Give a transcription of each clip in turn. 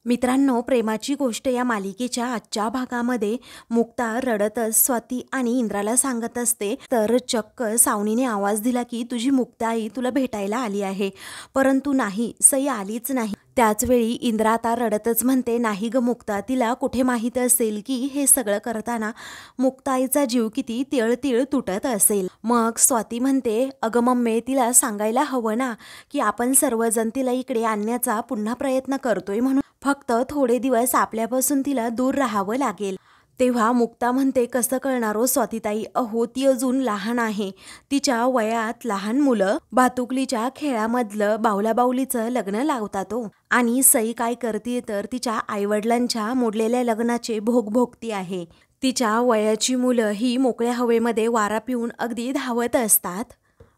मित्रांनो, प्रेमाची गोष्ट या मालिकेच्या आजच्या भागामध्ये मुक्ता रडतच स्वाती आणि इंद्राला सांगत असते, तर चक्क सावनीने आवाज दिला की तुझी मुक्ता आई तुला भेटायला आली आहे. परंतु नाही, सई आलीच नाही. त्याच वेळी इंद्रा आता रडतच म्हणते, नाही ग मुक्ता, तिला कुठे माहीत असेल की हे सगळं करताना मुक्ताईचा जीव किती तिळतिळ तुटत असेल. मग स्वाती म्हणते, अगं मम्मे, तिला सांगायला हवं ना की आपण सर्वजण तिला इकडे आणण्याचा पुन्हा प्रयत्न करतोय म्हणून. फक्त थोडे दिवस आपल्यापासून तिला दूर राहावं लागेल. तेव्हा मुक्ता म्हणते, कसं कळणार हो स्वातीताई, अहो ती अजून लहान आहे. तिच्या वयात लहान मुलं भातुकलीच्या खेळामधलं बावलाबावलीचं लग्न लावतात हो. आणि सई काय करते तर तिच्या आईवडिलांच्या मोडलेल्या लग्नाचे भोग भोगती आहे. तिच्या वयाची मुलं ही मोकळ्या हवेमध्ये वारा पिऊन अगदी धावत असतात.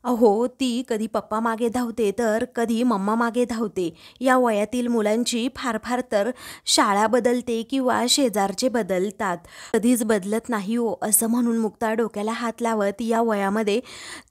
अहो ती कधी पप्पा मागे धावते तर कधी मम्मा मागे धावते. या वयातील मुलांची फार फार तर शाळा बदलते किंवा शेजारचे बदलतात, कधीच बदलत नाही हो, असं म्हणून मुक्ता डोक्याला हात लावत, या वयामध्ये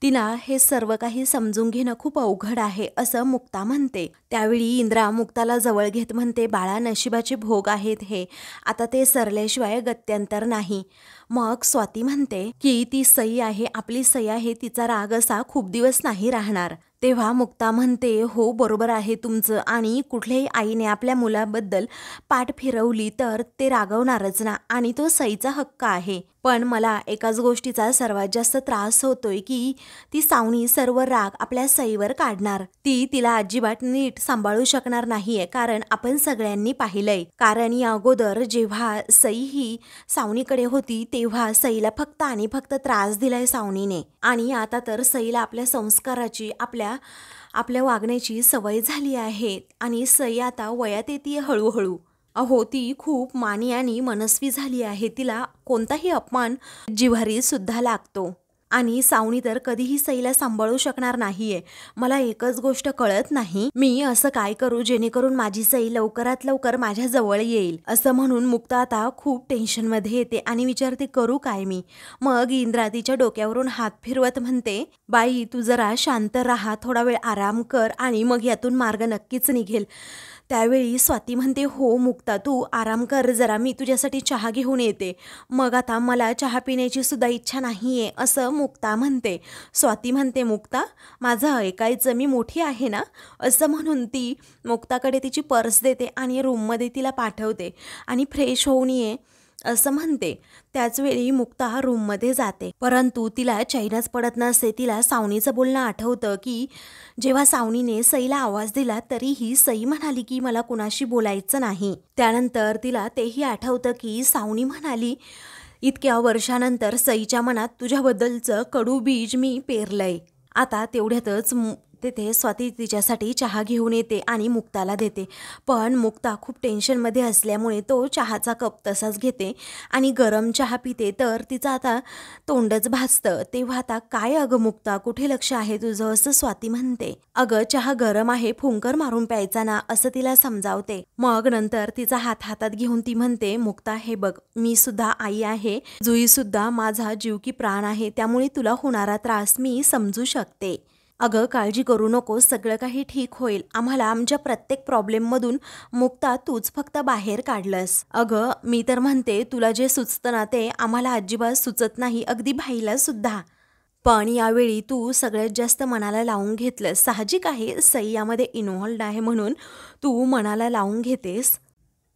तिला हे सर्व काही समजून घेणं खूप अवघड आहे असं मुक्ता म्हणते. त्यावेळी इंद्रा मुक्ताला जवळ घेत म्हणते, बाळा, नशिबाचे भोग आहेत हे, आता ते सरल्याशिवाय गत्यंतर नाही. मग स्वाती म्हणते की ती सई आहे, आपली सई आहे, तिचा राग असा खूप दिवस नाही राहणार. तेव्हा मुक्ता म्हणते, हो बरोबर आहे तुमचं, आणि कुठल्याही आईने आपल्या मुलाबद्दल पाठ फिरवली तर ते रागवणारच ना, आणि तो सईचा हक्क आहे. पण मला एकाच गोष्टीचा सर्वात जास्त त्रास होतोय की ती सावनी सर्व राग आपल्या सईवर काढणार. ती तिला अजिबात नीट सांभाळू शकणार नाहीये, कारण आपण सगळ्यांनी पाहिलंय. कारण या अगोदर जेव्हा सई ही सावनीकडे होती तेव्हा सईला फक्त आणि फक्त त्रास दिलाय सावनीने, आणि आता तर सईला आपल्या संस्काराची, आपल्या वागण्याची सवय झाली आहे. आणि सई आता वयात येते हळूहळू. अहो ती खूप मानी आणि मनस्वी झाली आहे. तिला कोणताही अपमान जिव्हारी सुद्धा लागतो, आणि सावनी तर कधीही सईला सांभाळू शकणार नाहीये. मला एकच गोष्ट कळत नाही, मी असं काय करू जेणेकरून माझी सई लवकरात लवकर माझ्या जवळ येईल. असं म्हणून मुक्ता आता खूप टेन्शनमध्ये येते आणि विचारते, करू काय मी. मग इंद्रा तिच्या डोक्यावरून हात फिरवत म्हणते, बाई तू जरा शांत राहा, थोडा वेळ आराम कर आणि मग यातून मार्ग नक्कीच निघेल. त्यावेळी स्वाती म्हणते, हो मुक्ता, तू आराम कर जरा, मी तुझ्यासाठी चहा घेऊन येते. मग आता मला चहा पिण्याची सुद्धा इच्छा नाहीये असं मुक्ता म्हणते. स्वाती म्हणते, मुक्ता, माझं ऐकायचं, मी मोठी आहे ना, असं म्हणून ती मुक्ताकडे तिची पर्स देते आणि रूममध्ये तिला पाठवते आणि फ्रेश होऊन ये असं म्हणते. त्याचवेळी मुक्ता रूममध्ये जाते, परंतु तिला चैनच पडत नसते. तिला सावनीचं बोलणं आठवतं की जेव्हा सावनीने सईला आवाज दिला तरीही सई म्हणाली की मला कुणाशी बोलायचं नाही. त्यानंतर तिला तेही आठवतं की सावनी म्हणाली, इतक्या वर्षानंतर सईच्या मनात तुझ्याबद्दलचं कडू बीज मी पेरलंय. आता तेवढ्यातच तेथे स्वाती तिच्यासाठी चहा घेऊन येते आणि मुक्ताला देते. पण मुक्ता खूप टेन्शनमध्ये असल्यामुळे तो चहाचा कप तसाच घेते आणि गरम चहा पिते, तर तिचं आता तोंडच भाजतं. तेव्हा आता काय अगं मुक्ता, कुठे लक्ष आहे तुझं, असं स्वाती म्हणते. अगं चहा गरम आहे, फुंकर मारून प्यायचा ना, असं तिला समजावते. मग नंतर तिचा हात हातात घेऊन ती म्हणते, मुक्ता हे बघ, मी सुद्धा आई आहे, जुई सुद्धा माझा जीव की प्राण आहे, त्यामुळे तुला होणारा त्रास मी समजू शकते. अगं काळजी करू नको, सगळं काही ठीक होईल. आम्हाला आमच्या प्रत्येक प्रॉब्लेममधून मुक्ता तूच फक्त बाहेर काढलंस. अगं मी तर म्हणते, तुला जे सुचतं ना ते आम्हाला अजिबात सुचत नाही, अगदी भाईला सुद्धा. पण यावेळी तू सगळ्यात जास्त मनाला लावून घेतलंस. साहजिक आहे, सई यामध्ये इन्व्हॉल्ड आहे म्हणून तू मनाला लावून घेतेस.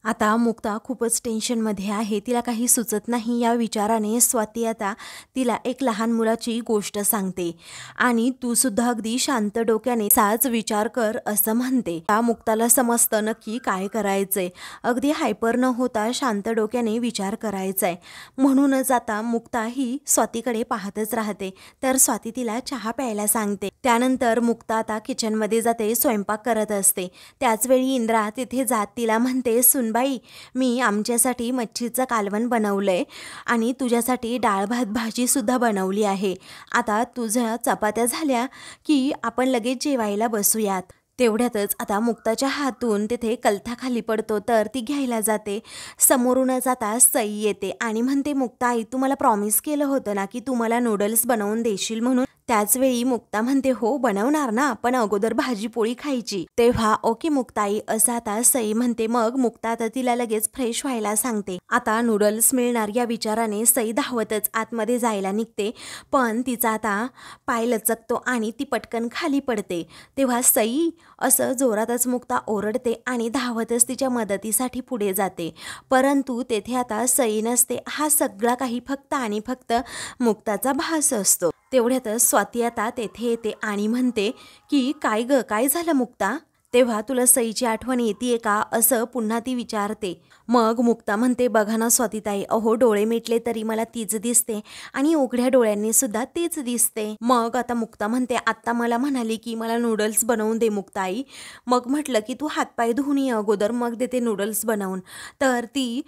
आता मुक्ता खूपच टेन्शनमध्ये आहे, तिला काही सुचत नाही. या विचाराने स्वाती आता तिला एक लहान मुलाची गोष्ट सांगते आणि तू सुद्धा अगदी शांत डोक्याने साच विचार कर असं म्हणते. त्या मुक्ताला समजतं नक्की काय करायचंय. अगदी हायपर न होता शांत डोक्याने विचार करायचाय. म्हणूनच आता मुक्ता ही स्वातीकडे पाहतच राहते. तर स्वाती तिला चहा प्यायला सांगते. त्यानंतर मुक्ता आता किचनमध्ये जाते, स्वयंपाक करत असते. त्याचवेळी इंद्रा तिथे जात तिला म्हणते, सुनबाई, मी आमच्यासाठी मच्छीचं कालवण बनवलंय आणि तुझ्यासाठी डाळ भात भाजी सुद्धा बनवली आहे. आता तुझ्या चपात्या झाल्या की आपण लगेच जेवायला बसूयात. तेवढ्यातच आता मुक्ताच्या हातून तिथे कलथा खाली पडतो, तर ती घ्यायला जाते. समोरूनच आता सई येते आणि म्हणते, मुक्ता आई, तू मला प्रॉमिस केलं होतं ना की तू मला नूडल्स बनवून देशील म्हणून. त्याचवेळी मुक्ता म्हणते हो बनवणार ना, पण अगोदर भाजी पोळी खायची. तेव्हा ओके मुक्ताई असं आता सई म्हणते. मग मुक्ता आता तिला लगेच फ्रेश व्हायला सांगते. आता नूडल्स मिळणार या विचाराने सई धावतच आतमध्ये जायला निघते, पण तिचा आता पाय लचकतो आणि ती पटकन खाली पडते. तेव्हा सई असं जोरातच मुक्ता ओरडते आणि धावतच तिच्या मदतीसाठी पुढे जाते. परंतु तेथे आता सई नसते. हा सगळा काही फक्त आणि फक्त मुक्ताचा भास असतो. तेवढ्यातच स्वाती आता तेथे येते आणि म्हणते की काय ग, काय झालं मुक्ता? तेव्हा तुला सईची आठवण येते का असं पुन्हा ती विचारते. मग मुक्ता म्हणते बघा ना स्वातीताई, अहो डोळे मिटले तरी मला तीच दिसते आणि उघड्या डोळ्यांनी सुद्धा तीच दिसते. मग आता मुक्ता म्हणते आत्ता मला म्हणाली की मला नूडल्स बनवून दे मुक्ताई. मग म्हटलं की तू हातपाय धुवून ये अगोदर, मग देते नूडल्स बनवून. तर ती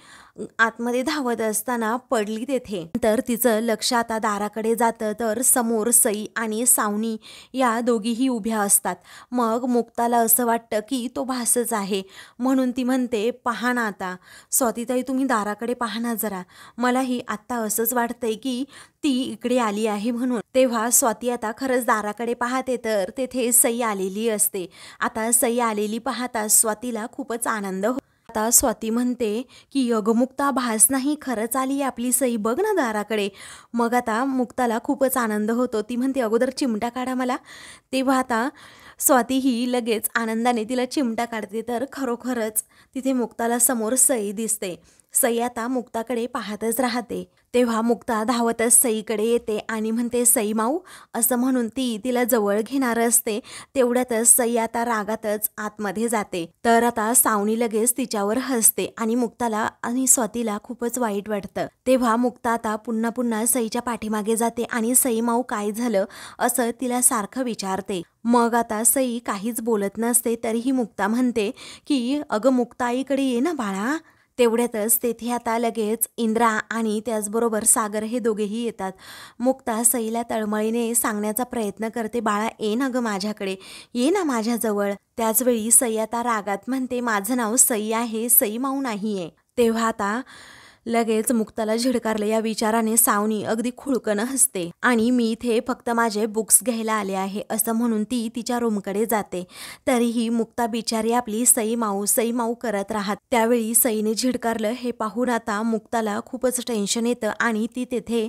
आतमध्ये धावत असताना पडली तेथे. तर तिचं लक्ष आता दाराकडे जातं, तर समोर सई आणि सावनी या दोघीही उभ्या असतात. मग मुक्ताला असं वाटतं की तो भासच आहे, म्हणून ती म्हणते पहा ना आता स्वातीताई, तुम्ही दाराकडे पहा ना जरा, मलाही आत्ता असंच वाटतंय की ती इकडे आली आहे म्हणून. तेव्हा स्वाती आता खरंच दाराकडे पाहते, तर तेथे सई आलेली असते. आता सई आलेली पाहता स्वातीला खूपच आनंद होतो. आता स्वाती म्हणते की अगं मुक्ता, भास नाही, खरंच आली आपली सई, बघ ना दाराकडे. मग आता मुक्ताला खूपच आनंद होतो. ती म्हणते अगोदर चिमटा काढा मला. तेव्हा आता स्वाती ही लगेच आनंदाने तिला चिमटा काढते, तर खरोखरच तिथे मुक्ताला समोर सई दिसते. सई आता मुक्ताकडे पाहतच राहते. तेव्हा मुक्ता धावतच सईकडे येते आणि म्हणते सई माऊ असं म्हणून ती तिला जवळ घेणार असते. तेवढ्यातच सई आता रागातच आतमध्ये जाते. तर आता सावनी लगेच तिच्यावर हसते आणि मुक्ताला आणि स्वातीला खूपच वाईट वाटतं. तेव्हा मुक्ता आता पुन्हा पुन्हा सईच्या पाठीमागे जाते आणि सई माऊ काय झालं असं तिला सारखं विचारते. मग आता सई काहीच बोलत नसते, तरीही मुक्ता म्हणते की अगं मुक्ता आईकडे ये ना बाळा. तेवढ्यातच तेथे आता लगेच इंद्रा आणि त्याचबरोबर सागर हे दोघेही येतात. मुक्ता सईला तळमळीने सांगण्याचा प्रयत्न करते, बाळा ये ना गं माझ्याकडे, ये ना माझ्याजवळ. त्याचवेळी सई आता रागात म्हणते माझं नाव सई आहे, सई माऊ नाही आहे. तेव्हा आता लगेच मुक्ताला झिडकारलं या विचाराने सावनी अगदी खुळकन हसते आणि मी इथे फक्त माझे बुक्स घ्यायला आले आहे असं म्हणून ती तिच्या रूमकडे जाते. तरीही मुक्ता बिचारी आपली सई माऊ करत राहत. त्यावेळी सईने झिडकारलं हे पाहून आता मुक्ताला खूपच टेन्शन येतं आणि ती तेथे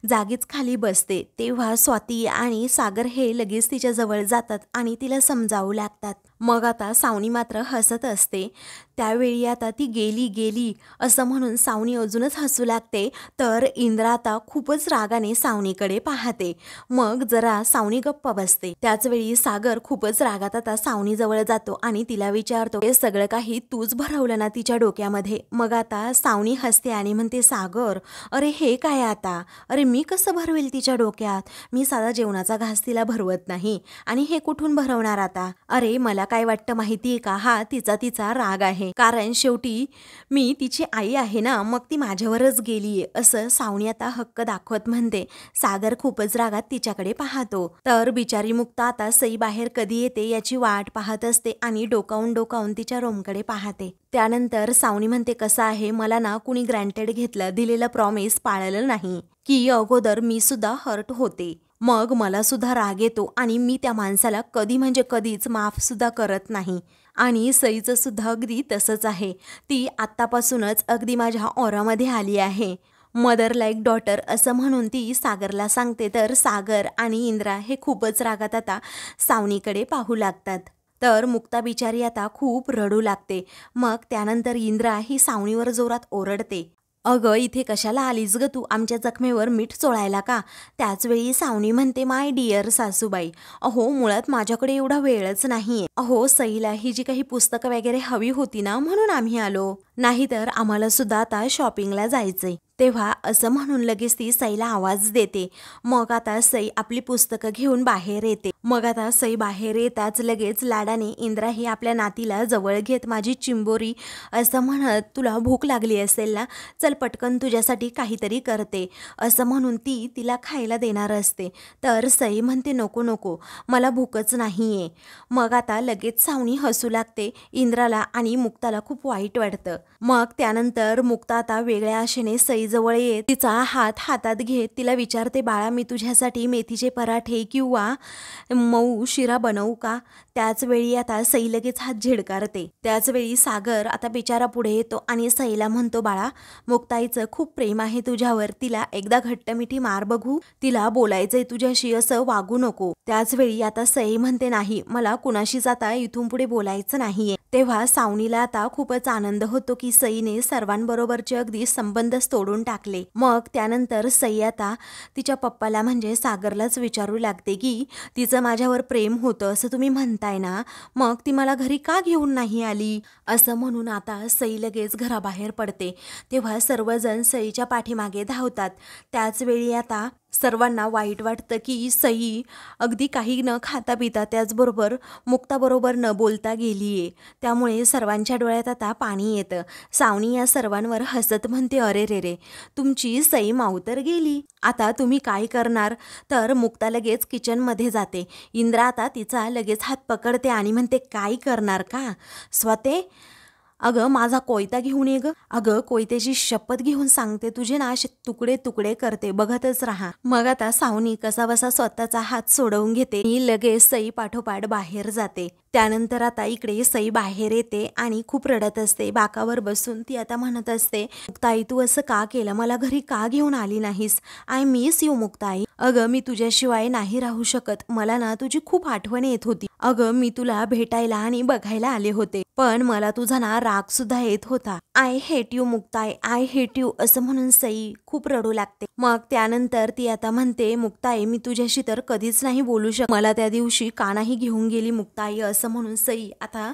जागीच खाली बसते. तेव्हा स्वाती आणि सागर हे लगेच तिच्या जवळ जातात आणि तिला समजावू लागतात. मग आता सावनी मात्र हसत असते. त्यावेळी आता ती गेली असं म्हणून सावनी अजूनच हसू लागते. तर इंद्रा आता खूपच रागाने सावनीकडे पाहते. मग जरा सावनी गप्प बसते. त्याचवेळी सागर खूपच रागात आता सावनीजवळ जातो आणि तिला विचारतो हे सगळं काही तूच भरवलं ना तिच्या डोक्यामध्ये. मग आता सावनी हसते आणि म्हणते सागर अरे हे काय आता, अरे मी कसं भरवेल तिच्या डोक्यात, मी साधा जेवणाचा घास तिला भरवत नाही आणि हे कुठून भरवणार आता. अरे मला काय वाटतं माहितीये का, हा तिचा राग आहे, कारण शेवटी मी तिची आई आहे ना, मग ती माझ्यावरच गेलीये असं सावनी आता हक्क दाखवत म्हणते. सागर खूपच रागात तिच्याकडे पाहतो. तर बिचारी मुक्ता आता सई बाहेर कधी येते याची वाट पाहत असते आणि डोकावून तिच्या रूमकडे पाहते. त्यानंतर सावनी म्हणते कसं आहे, मला ना कुणी ग्रँटेड घेतलं, दिलेलं प्रॉमिस पाळलं नाही की अगोदर मी सुद्धा हर्ट होते. मग मला सुद्धा राग येतो आणि मी त्या माणसाला कधी म्हणजे कधीच माफ सुद्धा करत नाही. आणि सईचं सुद्धा अगदी तसंच आहे. ती आत्तापासूनच अगदी माझ्या ऑरामध्ये आली आहे. मदर लाईक डॉटर असं म्हणून ती सागरला सांगते. तर सागर आणि इंद्रा हे खूपच रागात आता सावनीकडे पाहू लागतात. तर मुक्ता बिचारी आता खूप रडू लागते. मग त्यानंतर इंद्रा ही सावनीवर जोरात ओरडते, अगं इथे कशाला आलीस ग तू, आमच्या जखमेवर मीठ चोळायला का. त्याचवेळी सावनी म्हणते माय डिअर सासूबाई, अहो मुळात माझ्याकडे एवढा वेळच नाहीये. अहो सईला ही जी काही पुस्तकं वगैरे हवी होती ना, म्हणून आम्ही आलो, नाहीतर आम्हाला सुद्धा आता शॉपिंगला जायचंय. तेव्हा असं म्हणून लगेच ती सईला आवाज देते. मग आता सई आपली पुस्तकं घेऊन बाहेर येते. मग आता सई बाहेर येताच लगेच लाडाने इंद्रा ही आपल्या नातीला जवळ घेत माझी चिंबोरी असं म्हणत, तुला भूक लागली असेल ना, चल पटकन तुझ्यासाठी काहीतरी करते असं म्हणून ती तिला खायला देणार असते. तर सई म्हणते नको मला भूकच नाहीये. मग आता लगेच सावनी हसू लागते. इंद्राला आणि मुक्ताला खूप वाईट वाटतं. मग त्यानंतर मुक्ता आता वेगळ्या आशेने सई सईजवळ येत तिचा हात हातात घेत तिला विचारते, बाळा मी तुझ्यासाठी मेथीचे पराठे किंवा मऊ शिरा बनवू का? त्याच वेळी आता सई लगेच हात झिडकारते. त्याच वेळी सागर आता बिचारा पुढे येतो आणि सईला म्हणतो, बाळा मुक्ताईचं खूप प्रेम आहे तुझ्यावर, तिला एकदा घट्ट मिठी मार बघू, तिला बोलायचंय तुझ्याशी, असं वागू नको. त्याच वेळी आता सई म्हणते, नाही मला कुणाशीच आता इथून पुढे बोलायचं नाहीये. तेव्हा सावनीला आता खूपच आनंद होतो की सईने सर्वांबरोबरचे अगदी संबंधच तोडून टाकले. मग त्यानंतर सई आता तिच्या पप्पाला म्हणजे सागरलाच विचारू लागते की तिचं माझ्यावर प्रेम होतं असं तुम्ही म्हणताय ना, मग ती मला घरी का घेऊन नाही आली? असं म्हणून आता सई लगेच घराबाहेर पडते. तेव्हा सर्वजण सईच्या पाठीमागे धावतात. त्याच वेळी आता सर्वांना वाईट वाटतं की सई अगदी काही न खाता पिता त्याचबरोबर मुक्ताबरोबर न बोलता गेलीये. त्यामुळे सर्वांच्या डोळ्यात आता पाणी येतं. सावनी या सर्वांवर हसत म्हणते, अरे रे रे, तुमची सई मावतर गेली, आता तुम्ही काय करणार? तर मुक्ता लगेच किचनमध्ये जाते. इंद्रा आता तिचा लगेच हात पकडते आणि म्हणते, काय करणार का स्वते? अगं माझा कोयता घेऊन ये ग. अगं कोयत्याची शपथ घेऊन सांगते, तुझे ना असे तुकडे तुकडे करते, बघतच राहा. मग आता सावनी कसाबसा स्वतःचा हात सोडवून घेते आणि लगेच सई पाठोपाठ बाहेर जाते. त्यानंतर आता इकडे सई बाहेर येते आणि खूप रडत असते. बाकावर बसून ती आता म्हणत असते, मुक्ताई तू असं का केलं? मला घरी का घेऊन आली नाहीस? I miss you Muktai. अगं मी तुझ्याशिवाय नाही राहू शकत, मला ना तुझी खूप आठवण येत होती. अगं मी तुला भेटायला आणि बघायला आले होते, पण मला तुझा ना राग सुद्धा येत होता. I hate you Muktai, I hate you असं म्हणून सई खूप रडू लागते. मग त्यानंतर ती आता म्हणते, मुक्ताई मी तुझ्याशी तर कधीच नाही बोलू शकत, मला त्या दिवशी का नाही घेऊन गेली मुक्ताई? असं म्हणून सई आता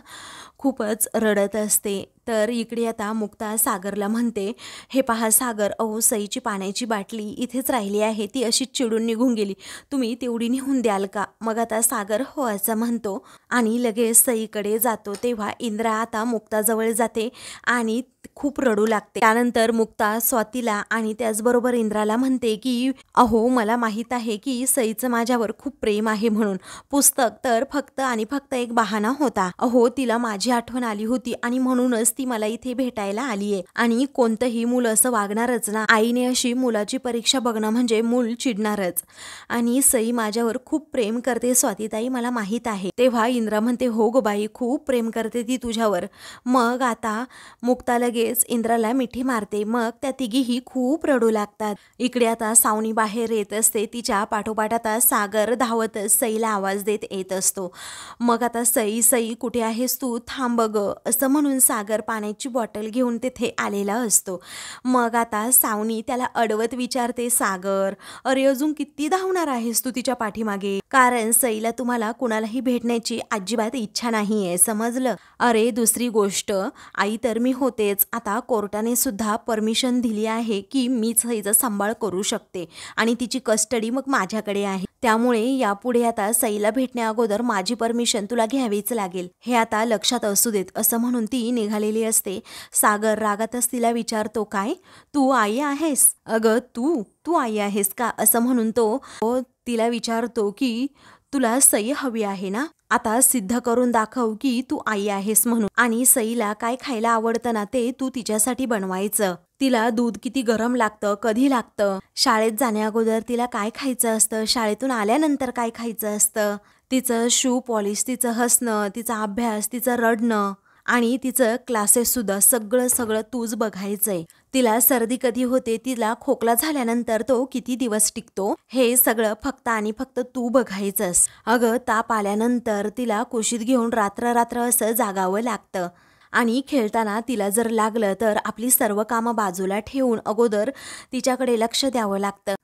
खूपच रडत असते. तर इकडे आता मुक्ता सागरला म्हणते, हे पहा सागर, अहो सईची पाण्याची बाटली इथेच राहिली आहे, ती अशी चिडून निघून गेली, तुम्ही तेवढी नेऊन द्याल का? मग आता सागर हो असं म्हणतो आणि लगेच सईकडे जातो. तेव्हा इंद्रा आता मुक्ताजवळ जाते आणि खूप रडू लागते. त्यानंतर मुक्ता स्वातीला आणि त्याचबरोबर इंद्राला म्हणते की अहो मला माहीत आहे की सईचं माझ्यावर खूप प्रेम आहे म्हणून, पुस्तक तर फक्त आणि फक्त एक बहाणा होता. अहो तिला माझी आठवण आली होती आणि म्हणूनच ती मला इथे भेटायला आलीये. आणि कोणतंही मूल असं वागणारच ना, आईने अशी मुलाची परीक्षा बघणं म्हणजे मूल चिडणारच. आणि सई माझ्यावर खूप प्रेम करते स्वातीताई, मला माहीत आहे. तेव्हा इंद्रा म्हणते, हो ग बाई खूप प्रेम करते ती तुझ्यावर. मग आता मुक्ता लगेच इंद्राला मिठी मारते. मग त्या तिघीही खूप रडू लागतात. इकडे आता सावनी बाहेर येत असते. तिच्या पाठोपाठ आता सागर धावतच सईला आवाज देत येत असतो. मग आता सई सई कुठे आहेस तू? थांब ग असं म्हणून सागर पाण्याची बॉटल घेऊन तिथे आलेला असतो. मग आता सावनी त्याला अडवत विचारते, सागर अरे अजून किती धावणार आहेस तू तिच्या पाठीमागे? कारण सईला तुम्हाला कुणालाही भेटण्याची अजिबात इच्छा नाहीये, समजलं? अरे दुसरी गोष्ट, आई तर मी होतेच, आता कोर्टाने सुद्धा परमिशन दिली आहे की मीच सईचा सांभाळ करू शकते आणि तिची कस्टडी मग माझ्याकडे आहे. त्यामुळे यापुढे आता सईला भेटण्या अगोदर माझी परमिशन तुला घ्यावीच लागेल, हे आता लक्षात असू देत असं म्हणून ती निघालेली असते. सागर रागातच तिला विचारतो, काय तू आई आहेस? अगं तू तू आई आहेस का? असं म्हणून तो तिला विचारतो की तुला सई हवी आहे ना, आता सिद्ध करून दाखव की तू आई आहेस म्हणून. आणि सईला काय खायला आवडतं ना ते तू तिच्यासाठी बनवायचं. तिला दूध किती गरम लागतं, कधी लागतं, शाळेत जाण्या अगोदर तिला काय खायचं असतं, शाळेतून आल्यानंतर काय खायचं असतं, तिचं शू पॉलिश, तिचं हसणं, तिचा अभ्यास, तिचं रडणं आणि तिचं क्लासेस सुद्धा सगळं सगळं तूच बघायचंय. तिला सर्दी कधी होते, तिला खोकला झाल्यानंतर तो किती दिवस टिकतो, हे सगळं फक्त आणि फक्त तू बघायचंस. अगं ताप आल्यानंतर तिला कुशीत घेऊन रात्र रात्र असं जागावं लागतं आणि खेळताना तिला जर लागलं तर आपली सर्व कामं बाजूला ठेवून अगोदर तिच्याकडे लक्ष द्यावं लागतं.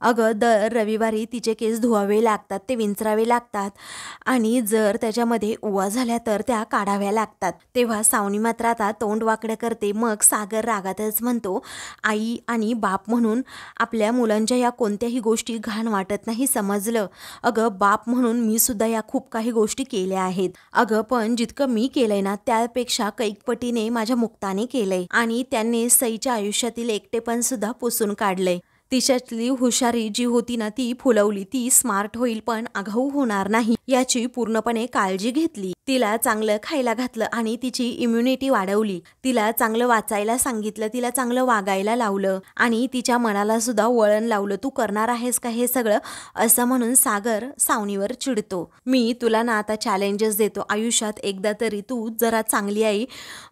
अगं दर रविवारी तिचे केस धुवावे लागतात, ते विंचरावे लागतात आणि जर त्याच्यामध्ये उवा झाल्या तर त्या काढाव्या लागतात. तेव्हा सावनी मात्र आता तोंड वाकडं करते. मग सागर रागातच म्हणतो, आई आणि बाप म्हणून आपल्या मुलांच्या या कोणत्याही गोष्टी घाण वाटत नाही, समजलं? अगं बाप म्हणून मी सुद्धा या खूप काही गोष्टी केल्या आहेत. अगं पण जितकं मी केलंय ना त्यापेक्षा कैकपटीने माझ्या मुक्ताने केलंय आणि त्यांनी सईच्या आयुष्यातील एकटेपण सुद्धा पुसून काढलंय. तिच्यातली हुशारी जी होती ना ती फुलवली, ती स्मार्ट होईल पण आगाऊ होणार नाही याची पूर्णपणे काळजी घेतली. तिला चांगलं खायला घातलं आणि तिची इम्युनिटी वाढवली. तिला चांगलं वाचायला सांगितलं, तिला चांगलं वागायला लावलं आणि तिच्या मनाला सुद्धा वळण लावलं. तू करणार आहेस का हे सगळं, असं म्हणून सागर सावनीवर चिडतो. मी तुला ना आता चॅलेंजेस देतो, आयुष्यात एकदा तरी तू जरा चांगली आई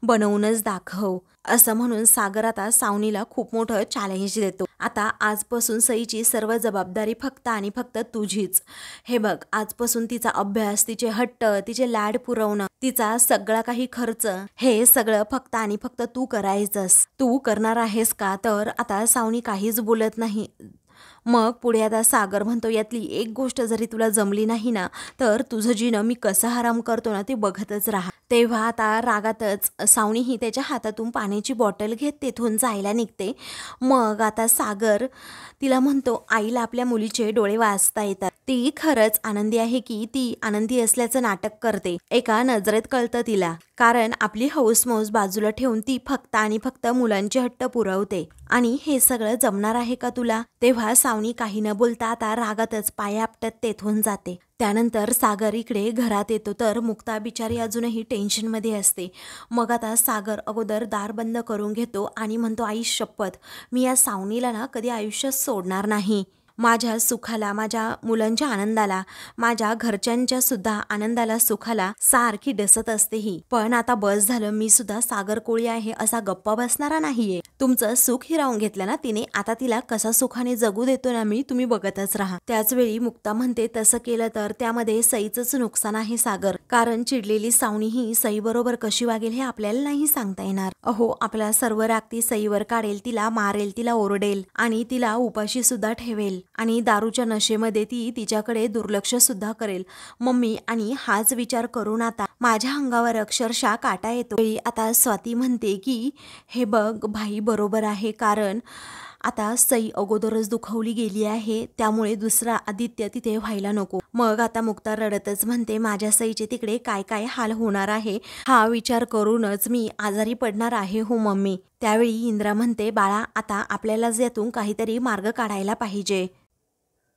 बनवूनच दाखव, असं म्हणून सागर आता सावनीला खूप मोठं चॅलेंज देतो. आता आजपासून सईची सर्व जबाबदारी फक्त आणि फक्त तुझीच. हे बघ, आजपासून तिचा अभ्यास, तिचे हट्ट, तिचे लाड पुरवणं, तिचा सगळा काही खर्च, हे सगळं फक्त आणि फक्त तू करायचंस. तू करणार आहेस का? तर आता सावनी काहीच बोलत नाही. मग पुढे आता सागर म्हणतो, यातली एक गोष्ट जरी तुला जमली नाही ना, तर तुझं जीणं मी कसं हराम करतो ना ते बघतच राहा. तेव्हा आता रागातच सावनी ही त्याच्या हातातून पाण्याची बॉटल घेत तेथून जायला निघते. मग आता सागर तिला म्हणतो, आईला आपल्या मुलीचे डोळे वाचता येतात. ती खरंच आनंदी आहे की ती आनंदी असल्याचं नाटक करते. एका नजरेत कळतं तिला, कारण आपली हौसमौस बाजूला ठेवून ती फक्त आणि फक्त मुलांचे हट्ट पुरवते. आणि हे सगळं जमणार आहे का तुला? तेव्हा सावनी काही न बोलता आता रागातच पाया आपटत तेथून जाते. त्यानंतर सागर इकडे घरात येतो, तर मुक्ता बिचारी अजूनही टेन्शनमध्ये असते. मग आता सागर अगोदर दार बंद करून घेतो आणि म्हणतो, आई शपथ, मी या सावनीला ना कधी आयुष्यात सोडणार नाही. माझ्या सुखाला, माझ्या मुलांच्या आनंदाला, माझ्या घरच्यांच्या सुद्धा आनंदाला, सुखाला सारखी डसत असते ही. पण आता बस झालं, मी सुद्धा सागर कोळी आहे असा गप्पा बसणारा नाहीये. तुमचं सुख हिरावून घेतलं ना तिने, आता तिला कसा सुखाने जगू देतो ना मी, तुम्ही बघतच राहा. त्याचवेळी मुक्ता म्हणते, तसं केलं तर त्यामध्ये सईचंच नुकसान आहे सागर, कारण चिडलेली सावनी ही सई बरोबर कशी वागेल हे आपल्याला नाही सांगता येणार. अहो, आपला सर्व राग ती सईवर काढेल, तिला मारेल, तिला ओरडेल आणि तिला उपाशी सुद्धा ठेवेल आणि दारूच्या नशेमध्ये ती तिच्याकडे दुर्लक्ष सुद्धा करेल. मम्मी, आणि हाच विचार करून आता माझ्या अंगावर अक्षरशः काटा येतो. आता स्वाती म्हणते की हे बघ भाई बरोबर आहे, कारण आता सई अगोदरच दुखावली गेली आहे, त्यामुळे दुसरा आदित्य तिथे व्हायला नको. मग आता मुक्ता रडतच म्हणते, माझ्या सईचे तिकडे काय काय हाल होणार आहे हा विचार करूनच मी आजारी पडणार आहे हो मम्मी. त्यावेळी इंद्रा म्हणते, बाळा, आता आपल्याला यातून काहीतरी मार्ग काढायला पाहिजे.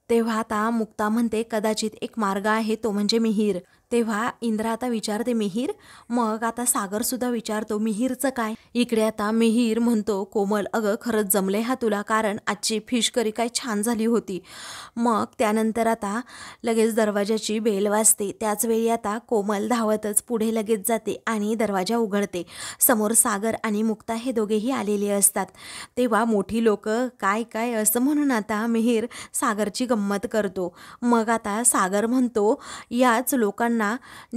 तेव्हा आता मुक्ता म्हणते, कदाचित एक मार्ग आहे, तो म्हणजे मिहीर. तेव्हा इंद्रा आता विचारते, मिहीर? मग आता सागर सुद्धा विचारतो, मिहीरचं काय? इकडे आता मिहीर म्हणतो, कोमल, अगं खरंच जमले हा तुला, कारण आजची फिश करी काय छान झाली होती. मग त्यानंतर आता लगेच दरवाजाची बेल वाजते. त्याच वेळी आता कोमल धावतच पुढे लगेच जाते आणि दरवाजा उघडते. समोर सागर आणि मुक्ता हे दोघेही आलेले असतात. तेव्हा मोठी लोक काय काय असं म्हणून आता मिहीर सागरची गंमत करतो. मग आता सागर म्हणतो, याच लोकांना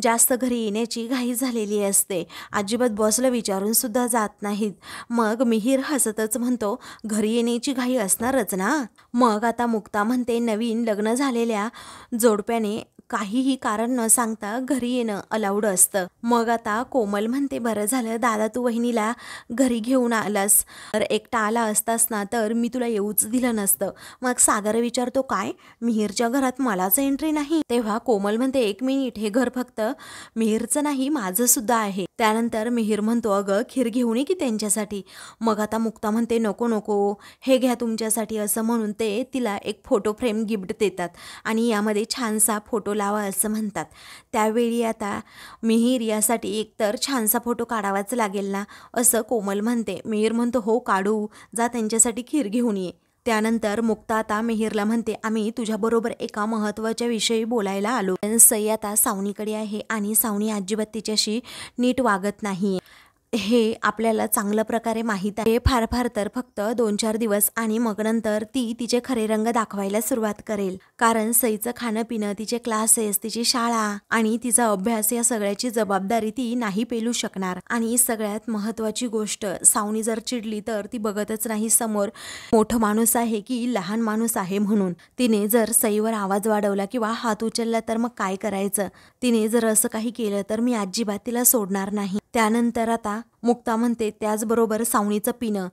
जास्त घरी येण्याची घाई झालेली असते, अजिबात बॉसला विचारून सुद्धा जात नाहीत. मग मिहीर हसतच म्हणतो, घरी येण्याची घाई असणारच ना. मग आता मुक्ता म्हणते, नवीन लग्न झालेल्या जोडप्याने काहीही कारण न सांगता घरी येणं अलाउड असतं. मग आता कोमल म्हणते, बरं झालं दादा तू वहिनीला घरी घेऊन आलास, तर एकटा आला असतास ना तर मी तुला येऊच दिलं नसतं. मग सागर विचारतो, काय मिहीरच्या घरात मलाच एंट्री नाही? तेव्हा कोमल म्हणते, एक मिनिट, हे घर फक्त मिहीरचं नाही, माझं सुद्धा आहे. त्यानंतर मिहीर म्हणतो, अगं खीर घेऊन ये की त्यांच्यासाठी. मग आता मुक्ता म्हणते, नको नको, हे घ्या तुमच्यासाठी, असं म्हणून ते तिला एक फोटो फ्रेम गिफ्ट देतात आणि यामध्ये छानसा फोटो लावा असं म्हणतात. त्यावेळी आता मिहीर यासाठी एकतर छानसा फोटो काढावाच लागेल ना, असं कोमल म्हणते. मिहीर म्हणतो, हो काढू, जा त्यांच्यासाठी खीर घेऊन ये. त्यानंतर मुक्ता आता मिहीरला म्हणते, आम्ही तुझ्याबरोबर एका महत्त्वाच्या विषयी बोलायला आलो. सई आता सावनीकडे आहे आणि सावनी अजिबात तिच्याशी नीट वागत नाही, हे आपल्याला चांगल्या प्रकारे माहीत आहे. फार फार तर फक्त 2-4 दिवस आणि मग नंतर ती तिचे खरे रंग दाखवायला सुरुवात करेल, कारण सईचं खाणं पिणं, तिचे क्लासेस, तिची शाळा आणि तिचा अभ्यास या सगळ्याची जबाबदारी ती नाही पेलू शकणार. आणि सगळ्यात महत्त्वाची गोष्ट, सावनी जर चिडली तर ती बघतच नाही समोर मोठं माणूस आहे की लहान माणूस आहे म्हणून. तिने जर सईवर आवाज वाढवला किंवा हात उचलला तर मग काय करायचं? तिने जर असं काही केलं तर मी अजिबात तिला सोडणार नाही. त्यानंतर आता मुक्ता म्हणते, त्याचबरोबर सावनीचं पिणं,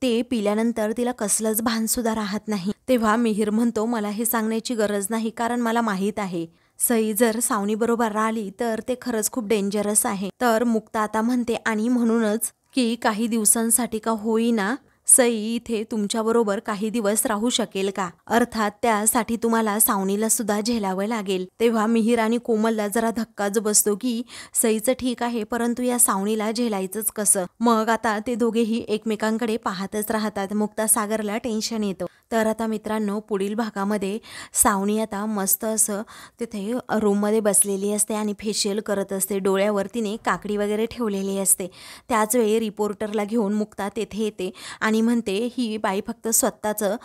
ते पिल्यानंतर तिला कसलंच भान सुद्धा राहत नाही. तेव्हा मिहीर म्हणतो, मला हे सांगण्याची गरज नाही, कारण मला माहीत आहे सई जर सावनी बरोबर राहिली तर ते खरंच खूप डेंजरस आहे. तर मुक्ता आता म्हणते, आणि म्हणूनच की काही दिवसांसाठी का होईना सई इथे तुमच्याबरोबर काही दिवस राहू शकेल का? अर्थात त्यासाठी तुम्हाला सावनीला सुद्धा झेलावं लागेल. तेव्हा मिहिर आणि कोमलला जरा धक्काच बसतो की सईचं ठीक आहे, परंतु या सावनीला झेलायचंच कसं? मग आता ते दोघेही एकमेकांकडे पाहतच राहतात. मुक्ता सागरला टेन्शन येतं. तर आता मित्रांनो, पुढील भागामध्ये सावनी आता मस्त असं तिथे रूममध्ये बसलेली असते आणि फेशियल करत असते. डोळ्यावर तिने काकडी वगैरे ठेवलेली असते. त्याच वेळी रिपोर्टरला घेऊन मुक्ता तेथे येते आणि म्हणते, ही बाई फक्त स्वतःचं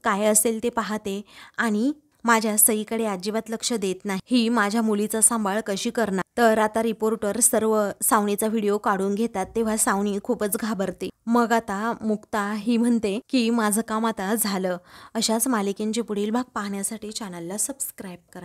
काय असेल ते पाहते आणि माझ्या सईकडे अजिबात लक्ष देत नाही. ही माझ्या मुलीचा सांभाळ कशी करणार? तर आता रिपोर्टर सर्व सावनीचा व्हिडिओ काढून घेतात. तेव्हा सावनी खूपच घाबरते. मग आता मुक्ता ही म्हणते की माझं काम आता झालं. अशाच मालिकेंचे पुढील भाग पाहण्यासाठी चॅनलला सबस्क्राईब करा.